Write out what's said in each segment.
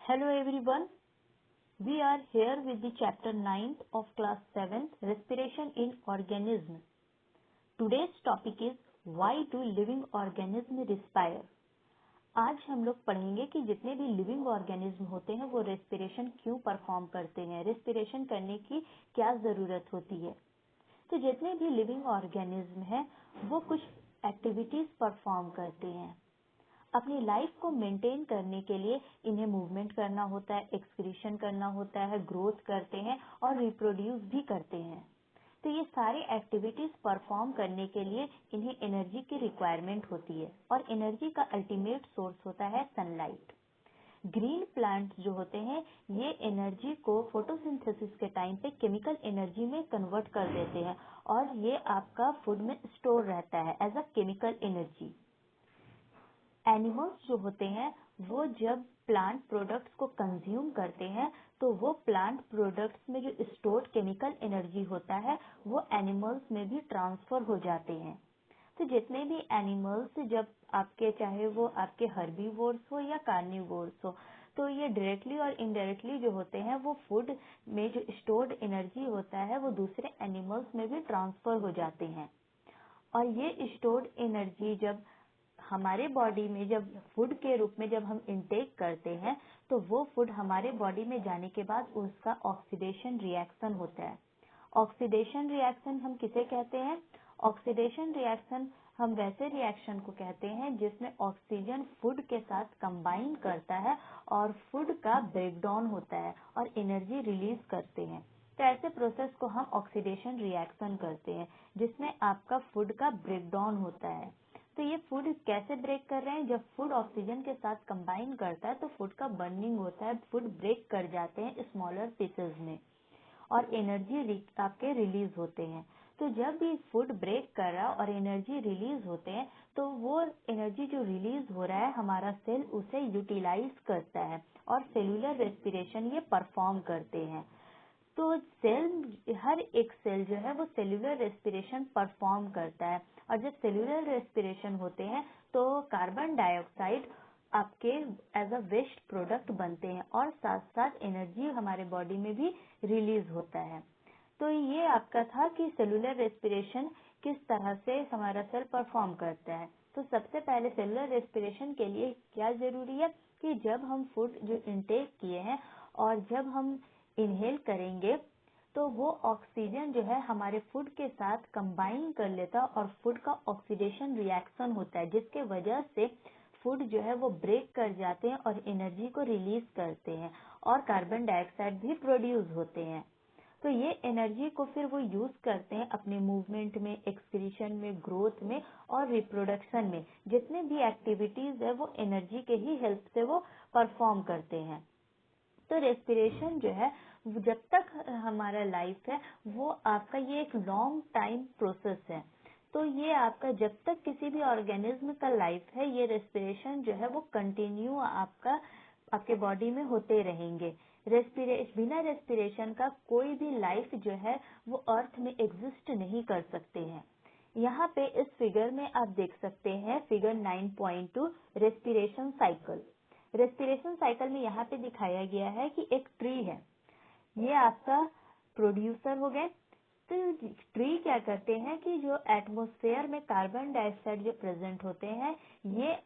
Hello everyone. We are here with the chapter 9th of class 7th, Respiration in Organism. Today's topic is Why do living organisms respire? आज हम लोग पढ़ेंगे कि जितने भी living organism होते हैं वो रेस्पिरेशन क्यों परफॉर्म करते हैं, रेस्पिरेशन करने की क्या ज़रूरत होती है। तो जितने भी लिविंग ऑर्गेनिज्म हैं वो कुछ एक्टिविटीज़ परफॉर्म करते हैं। अपनी लाइफ को मेंटेन करने के लिए इन्हें मूवमेंट करना होता है, एक्सक्रीशन करना होता है, ग्रोथ करते हैं और रिप्रोड्यूस भी करते हैं। तो ये सारे एक्टिविटीज परफॉर्म करने के लिए इन्हें एनर्जी की रिक्वायरमेंट होती है और एनर्जी का अल्टीमेट सोर्स होता है सनलाइट। ग्रीन प्लांट्स जो होते हैं ये एनर्जी को फोटोसिंथेसिस के टाइम पे केमिकल एनर्जी में कन्वर्ट कर देते हैं और ये आपका फूड में स्टोर रहता है as a chemical energy. Animals जो होते हैं वो जब प्लांट प्रोडक्ट्स को कंज्यूम करते हैं तो वो प्लांट प्रोडक्ट्स में जो स्टोर्ड केमिकल एनर्जी होता है वो एनिमल्स में भी ट्रांसफर हो जाते हैं। तो जितने भी एनिमल्स जब आपके चाहे वो आपके हर्बीवोर्स हो या कार्निवोर्स हो तो ये डायरेक्टली और इनडायरेक्टली जो होते हैं वो फूड में जो स्टोर्ड एनर्जी होता है वो दूसरे एनिमल्स में भी ट्रांसफर हो जाते हैं। और ये स्टोर्ड एनर्जी जब हमारे बॉडी में जब फूड के रूप में जब हम इंटेक करते हैं तो वो फूड हमारे बॉडी में जाने के बाद उसका ऑक्सीडेशन रिएक्शन होता है। ऑक्सीडेशन रिएक्शन हम किसे कहते हैं? ऑक्सीडेशन रिएक्शन हम वैसे रिएक्शन को कहते हैं जिसमें ऑक्सीजन फूड के साथ कंबाइन करता है और फूड का ब्रेकडाउन होता है और एनर्जी रिलीज करते हैं। तो ऐसे प्रोसेस को हम ऑक्सीडेशन रिएक्शन करते हैं जिसमें आपका फूड का ब्रेकडाउन होता है। तो ये फूड कैसे ब्रेक कर रहे हैं? जब फूड ऑक्सीजन के साथ कंबाइन करता है तो फूड का बर्निंग होता है, फूड ब्रेक कर जाते हैं स्मॉलर पीसेस में और एनर्जी आपके रिलीज होते हैं। तो जब भी फूड ब्रेक कर रहा है और एनर्जी रिलीज होते हैं तो वो एनर्जी जो रिलीज हो रहा है हमारा सेल उसे यूटिलाइज करता है और सेलुलर रेस्पिरेशन ये परफॉर्म करते हैं। तो सेल हर एक सेल जो है वो सेलुलर रेस्पिरेशन परफॉर्म करता है और जब सेलुलर रेस्पिरेशन होते हैं तो कार्बन डाइऑक्साइड आपके एज अ वेस्ट प्रोडक्ट बनते हैं और साथ साथ एनर्जी हमारे बॉडी में भी रिलीज होता है। तो ये आपका था कि सेलुलर रेस्पिरेशन किस तरह से हमारा सेल परफॉर्म करता है। तो सबसे पहले सेलुलर रेस्पिरेशन के लिए क्या जरूरी है कि जब हम फूड जो इंटेक किए हैं और जब हम इनहेल करेंगे तो वो ऑक्सीजन जो है हमारे फूड के साथ कंबाइन कर लेता और फूड का ऑक्सीडेशन रिएक्शन होता है जिसके वजह से फूड जो है वो ब्रेक कर जाते हैं और एनर्जी को रिलीज करते हैं और कार्बन डाइऑक्साइड भी प्रोड्यूस होते हैं। तो ये एनर्जी को फिर वो यूज करते हैं अपने मूवमेंट में, एक्सक्रीशन में, ग्रोथ में और रिप्रोडक्शन में। जितने भी एक्टिविटीज है वो एनर्जी के ही हेल्प से वो परफॉर्म करते हैं। तो रेस्पिरेशन जो है जब तक हमारा लाइफ है वो आपका ये एक लॉन्ग टाइम प्रोसेस है। तो ये आपका जब तक किसी भी ऑर्गेनिज्म का लाइफ है ये रेस्पिरेशन जो है वो कंटिन्यू आपके बॉडी में होते रहेंगे। बिना रेस्पिरेशन का कोई भी लाइफ जो है वो अर्थ में एग्जिस्ट नहीं कर सकते हैं। यहाँ पे इस फिगर में आप देख सकते हैं figure 9.2 respiration cycle. Respiration cycle में यहाँ पे दिखाया गया है कि एक ट्री है, ये आपका प्रोड्यूसर हो गए। तो ट्री क्या करते हैं कि जो एटमॉस्फेयर में कार्बन डाइऑक्साइड जो प्रेजेंट होते हैं ये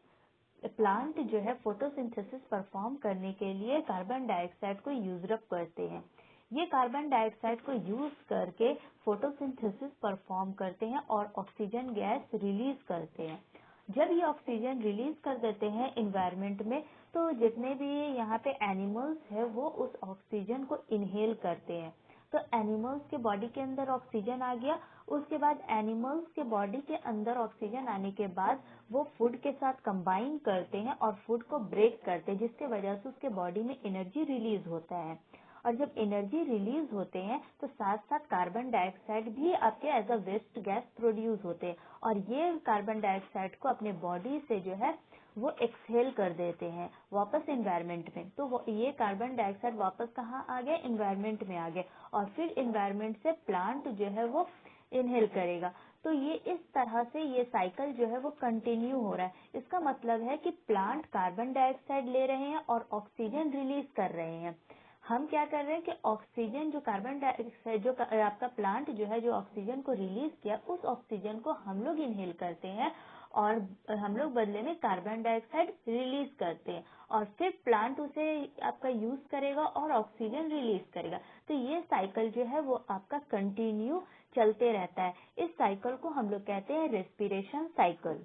प्लांट जो है फोटोसिंथेसिस परफॉर्म करने के लिए कार्बन डाइऑक्साइड को यूज अप करते हैं। ये कार्बन डाइऑक्साइड को यूज करके फोटोसिंथेसिस परफॉर्म करते हैं और ऑक्सीजन गैस रिलीज करते हैं। जब ये ऑक्सीजन रिलीज कर देते हैं इन्वायरमेंट में तो जितने भी यहाँ पे एनिमल्स है वो उस ऑक्सीजन को इनहेल करते हैं। तो एनिमल्स के बॉडी के अंदर ऑक्सीजन आ गया, उसके बाद एनिमल्स के बॉडी के अंदर ऑक्सीजन आने के बाद वो फूड के साथ कंबाइन करते हैं और फूड को ब्रेक करते हैं जिसके वजह से उसके बॉडी में एनर्जी रिलीज होता है। और जब एनर्जी रिलीज होते हैं तो साथ साथ कार्बन डाइऑक्साइड भी आपके as a waste gas produce होते हैं और ये कार्बन डाइऑक्साइड को अपने बॉडी से जो है वो एक्सहेल कर देते हैं वापस एनवायरनमेंट में। तो ये कार्बन डाइऑक्साइड वापस कहाँ आ गए? एनवायरनमेंट में आ गए और फिर एनवायरनमेंट से प्लांट जो है वो इनहेल करेगा। तो ये इस तरह से ये साइकिल जो है वो कंटिन्यू हो रहा है। इसका मतलब है कि प्लांट कार्बन डाइऑक्साइड ले रहे हैं और ऑक्सीजन रिलीज कर रहे हैं। हम क्या कर रहे हैं कि ऑक्सीजन जो कार्बन डाइऑक्साइड जो आपका प्लांट जो है जो ऑक्सीजन को रिलीज किया, उस ऑक्सीजन को हम लोग इनहेल करते हैं और हम लोग बदले में कार्बन डाइऑक्साइड रिलीज करते हैं और फिर प्लांट उसे आपका यूज करेगा और ऑक्सीजन रिलीज करेगा। तो ये साइकिल जो है वो आपका कंटिन्यू चलते रहता है। इस साइकिल को हम लोग कहते हैं रेस्पिरेशन साइकिल।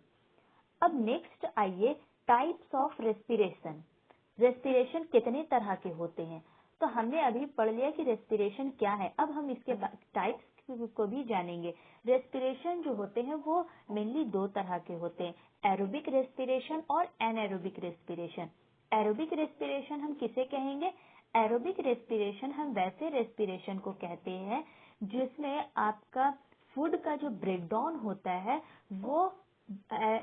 अब नेक्स्ट आइए टाइप्स ऑफ रेस्पिरेशन। रेस्पिरेशन कितने तरह के होते हैं? तो हमने अभी पढ़ लिया कि रेस्पिरेशन क्या है। अब हम इसके टाइप्स को भी जानेंगे। रेस्पिरेशन जो होते हैं वो मेनली दो तरह के होते हैं, एरोबिक रेस्पिरेशन और एनएरोबिक रेस्पिरेशन। एरोबिक रेस्पिरेशन हम किसे कहेंगे? एरोबिक रेस्पिरेशन हम वैसे रेस्पिरेशन को कहते हैं जिसमें आपका फूड का जो ब्रेकडाउन होता है वो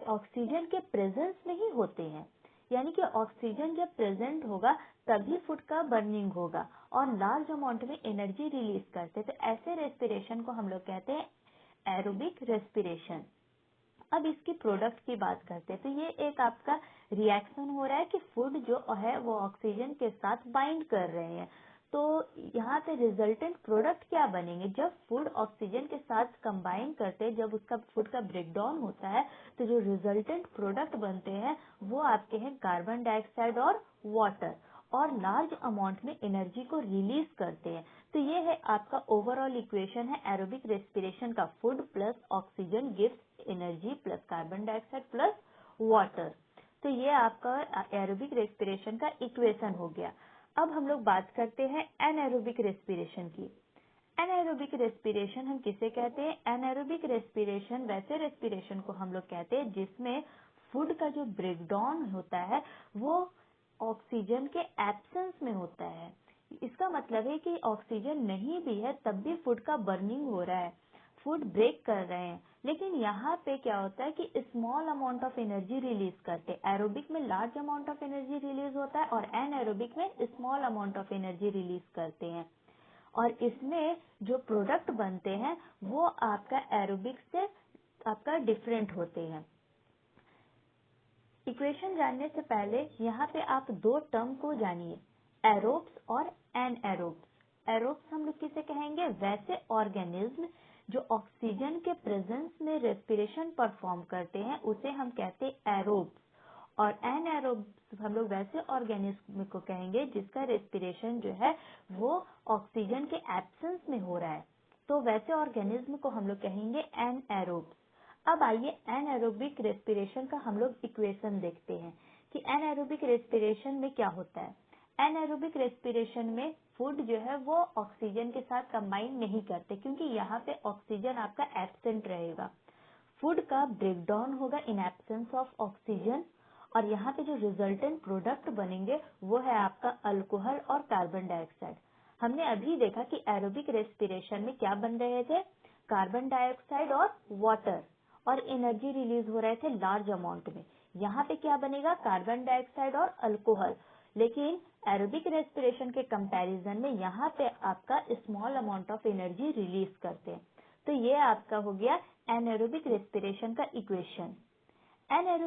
ऑक्सीजन के प्रेजेंस में ही होते हैं। यानी कि ऑक्सीजन जब प्रेजेंट होगा तभी फूड का बर्निंग होगा और लार्ज अमाउंट में एनर्जी रिलीज करते हैं। तो ऐसे रेस्पिरेशन को हम लोग कहते हैं एरोबिक रेस्पिरेशन। अब इसकी प्रोडक्ट की बात करते हैं। तो ये एक आपका रिएक्शन हो रहा है कि फूड जो है वो ऑक्सीजन के साथ बाइंड कर रहे हैं। तो यहाँ पे रिजल्टेंट प्रोडक्ट क्या बनेंगे? जब फूड ऑक्सीजन के साथ कंबाइन करते हैं, जब उसका फूड का ब्रेकडाउन होता है, तो जो रिजल्टेंट प्रोडक्ट बनते हैं वो आपके हैं कार्बन डाइऑक्साइड और वाटर, और लार्ज अमाउंट में एनर्जी को रिलीज करते हैं। तो ये है आपका ओवरऑल इक्वेशन है एरोबिक रेस्पिरेशन का। Food plus oxygen gives energy plus carbon dioxide plus water. तो ये आपका एरोबिक रेस्पिरेशन का इक्वेशन हो गया। अब हम लोग बात करते हैं एनएरोबिक रेस्पिरेशन की। एनएरोबिक रेस्पिरेशन हम किसे कहते हैं? एनएरोबिक रेस्पिरेशन वैसे रेस्पिरेशन को हम लोग कहते हैं जिसमें फूड का जो ब्रेकडाउन होता है वो ऑक्सीजन के एब्सेंस में होता है। इसका मतलब है कि ऑक्सीजन नहीं भी है तब भी फूड का बर्निंग हो रहा है, फूड ब्रेक कर रहे हैं। लेकिन यहाँ पे क्या होता है कि small amount of energy release करते हैं। एरोबिक में large amount of energy release होता है और एनएरोबिक में small amount of energy release करते हैं। और इसमें जो प्रोडक्ट बनते हैं वो आपका एरोबिक से आपका डिफरेंट होते हैं। इक्वेशन जानने से पहले यहाँ पे आप दो टर्म को जानिए, एरोब्स और एनएरोब्स। एरोब्स हम लोग किसे कहेंगे? वैसे ऑर्गेनिज्म जो ऑक्सीजन के प्रेजेंस में रेस्पिरेशन परफॉर्म करते हैं उसे हम कहते हैं एरोब्स। और एनएरोब्स हम लोग वैसे ऑर्गेनिज्म को कहेंगे जिसका रेस्पिरेशन जो है वो ऑक्सीजन के एब्सेंस में हो रहा है। तो वैसे ऑर्गेनिज्म को हम लोग कहेंगे एनएरोब्स। अब आइए एनएरोबिक रेस्पिरेशन का हम लोग इक्वेशन देखते हैं कि एनएरोबिक रेस्पिरेशन में क्या होता है। एनएरोबिक रेस्पिरेशन में फूड जो है वो ऑक्सीजन के साथ कंबाइन नहीं करते क्योंकि यहाँ पे ऑक्सीजन आपका एब्सेंट रहेगा। फूड का ब्रेकडाउन होगा इन एब्सेंस ऑफ ऑक्सीजन और यहाँ पे जो रिजल्टेंट प्रोडक्ट बनेंगे वो है आपका अल्कोहल और कार्बन डाइऑक्साइड। हमने अभी देखा कि एरोबिक रेस्पिरेशन में क्या बन रहे थे? कार्बन डाइऑक्साइड और वाटर, और एनर्जी रिलीज हो रहे थे लार्ज अमाउंट में। यहाँ पे क्या बनेगा? कार्बन डाइऑक्साइड और अल्कोहल। लेकिन एरोबिक रेस्पिरेशन के कंपैरिजन में यहाँ पे आपका small amount of energy release करते हैं। तो ये आपका हो गया एनएरोबिक रेस्पिरेशन का इक्वेशन। एनएरोबिक